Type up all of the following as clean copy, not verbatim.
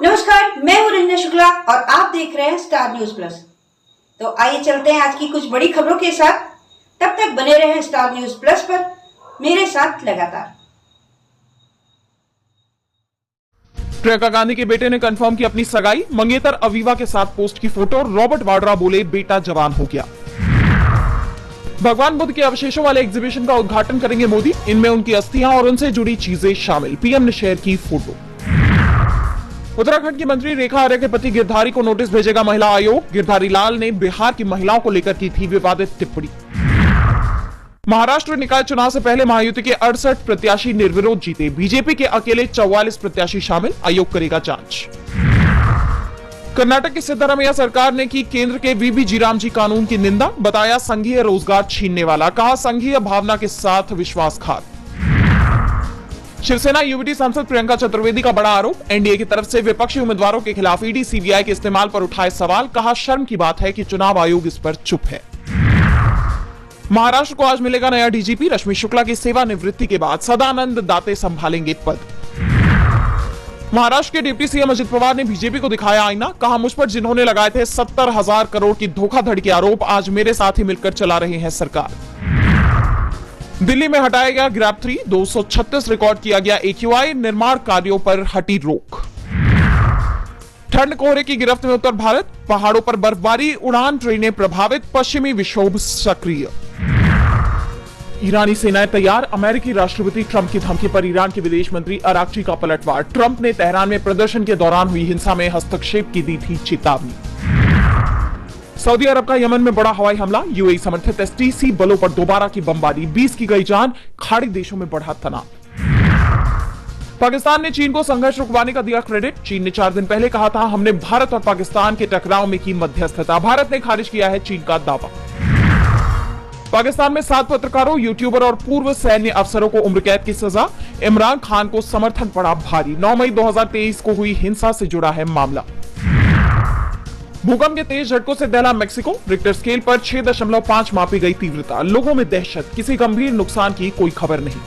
नमस्कार, मैं हूं रंजना शुक्ला और आप देख रहे हैं स्टार न्यूज प्लस। तो आइए चलते हैं आज की कुछ बड़ी खबरों के साथ। तब तक बने रहें स्टार न्यूज प्लस पर मेरे साथ लगातार। प्रियंका गांधी के बेटे ने कंफर्म की अपनी सगाई। मंगेतर अवीवा के साथ पोस्ट की फोटो। रॉबर्ट वाड्रा बोले बेटा जवान हो गया। भगवान बुद्ध के अवशेषों वाले एग्जीबिशन का उद्घाटन करेंगे मोदी। इनमें उनकी अस्थियां और उनसे जुड़ी चीजें शामिल। पीएम ने शेयर की फोटो। उत्तराखंड की मंत्री रेखा आर्य के पति गिरधारी को नोटिस भेजेगा महिला आयोग। गिरधारी लाल ने बिहार की महिलाओं को लेकर की थी विवादित टिप्पणी। महाराष्ट्र निकाय चुनाव से पहले महायुति के 68 प्रत्याशी निर्विरोध जीते। बीजेपी के अकेले 44 प्रत्याशी शामिल। आयोग करेगा जांच। कर्नाटक की सिद्धारमैया सरकार ने की केंद्र के वीबी जीराम जी कानून की निंदा। बताया संघीय रोजगार छीनने वाला। कहा संघीय भावना के साथ विश्वासघात। शिवसेना यूबीटी सांसद प्रियंका चतुर्वेदी का बड़ा आरोप। एनडीए की तरफ से विपक्षी उम्मीदवारों के खिलाफ ईडी सीबीआई के इस्तेमाल पर उठाए सवाल। कहा शर्म की बात है कि चुनाव आयोग इस पर चुप है। महाराष्ट्र को आज मिलेगा नया डीजीपी। रश्मि शुक्ला की सेवानिवृत्ति के बाद सदानंद दाते संभालेंगे पद। महाराष्ट्र के डिप्टी सीएम अजित पवार ने बीजेपी को दिखाया आईना। कहा मुझ पर जिन्होंने लगाए थे 70,000 करोड़ की धोखाधड़ी के आरोप आज मेरे साथ ही मिलकर चला रहे हैं सरकार। दिल्ली में हटाया गया ग्रैब 3। 236 रिकॉर्ड किया गया एक्यूआई। निर्माण कार्यों पर हटी रोक। ठंड कोहरे की गिरफ्त में उत्तर भारत। पहाड़ों पर बर्फबारी। उड़ान ट्रेनें प्रभावित। पश्चिमी विक्षोभ सक्रिय। ईरानी सेनाएं तैयार। अमेरिकी राष्ट्रपति ट्रंप की धमकी पर ईरान के विदेश मंत्री अराक्ची का पलटवार। ट्रंप ने तेहरान में प्रदर्शन के दौरान हुई हिंसा में हस्तक्षेप की दी थी चेतावनी। सऊदी अरब का यमन में बड़ा हवाई हमला। यूएई समर्थित एसटीसी बलों पर दोबारा की बमबारी। 20 की गई जान। खाड़ी देशों में बढ़ा तनाव। पाकिस्तान ने चीन को संघर्ष रुकवाने का दिया क्रेडिट। चीन ने 4 दिन पहले कहा था हमने भारत और पाकिस्तान के टकराव में की मध्यस्थता। भारत ने खारिज किया है चीन का दावा। पाकिस्तान में 7 पत्रकारों, यूट्यूबर और पूर्व सैन्य अफसरों को उम्र कैद की सजा। इमरान खान को समर्थन पड़ा भारी। 9 मई 2023 को हुई हिंसा से जुड़ा है मामला। भूकंप के तेज झटकों से दहला मेक्सिको। रिक्टर स्केल पर 6.5 मापी गई तीव्रता। लोगों में दहशत। किसी गंभीर नुकसान की कोई खबर नहीं।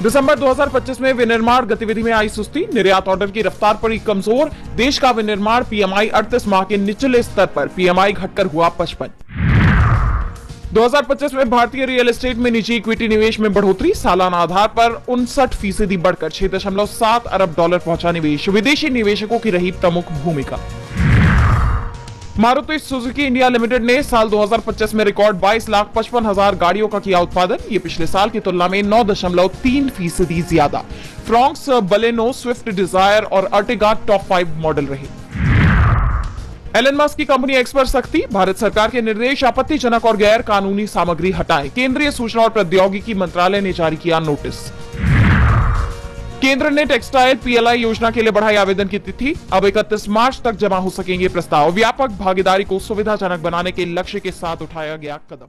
दिसंबर 2025 में विनिर्माण गतिविधि में आई सुस्ती। निर्यात ऑर्डर की रफ्तार पड़ी कमजोर। देश का विनिर्माण पीएमआई 38 माह के निचले स्तर पर। पीएमआई घटकर हुआ 55। 2025 में भारतीय रियल एस्टेट में निजी इक्विटी निवेश में बढ़ोतरी। सालाना आधार पर 59% बढ़कर $6.7 अरब पहुंचा निवेश। विदेशी निवेशकों की रही प्रमुख भूमिका। मारुति सुजुकी इंडिया लिमिटेड ने साल 2025 में रिकॉर्ड 22,55,000 गाड़ियों का किया उत्पादन। ये पिछले साल की तुलना में 9.3% ज्यादा। फ्रॉन्क्स, बलेनो, स्विफ्ट डिजायर और अर्टिगा टॉप 5 मॉडल रहे। एलन मस्क की कंपनी एक्स पर सख्ती। भारत सरकार के निर्देश आपत्तिजनक और गैर कानूनी सामग्री हटाएं। केंद्रीय सूचना और प्रौद्योगिकी मंत्रालय ने जारी किया नोटिस। केंद्र ने टेक्सटाइल पीएलआई योजना के लिए बढ़ाई आवेदन की तिथि। अब 31 मार्च तक जमा हो सकेंगे प्रस्ताव। व्यापक भागीदारी को सुविधाजनक बनाने के लक्ष्य के साथ उठाया गया कदम।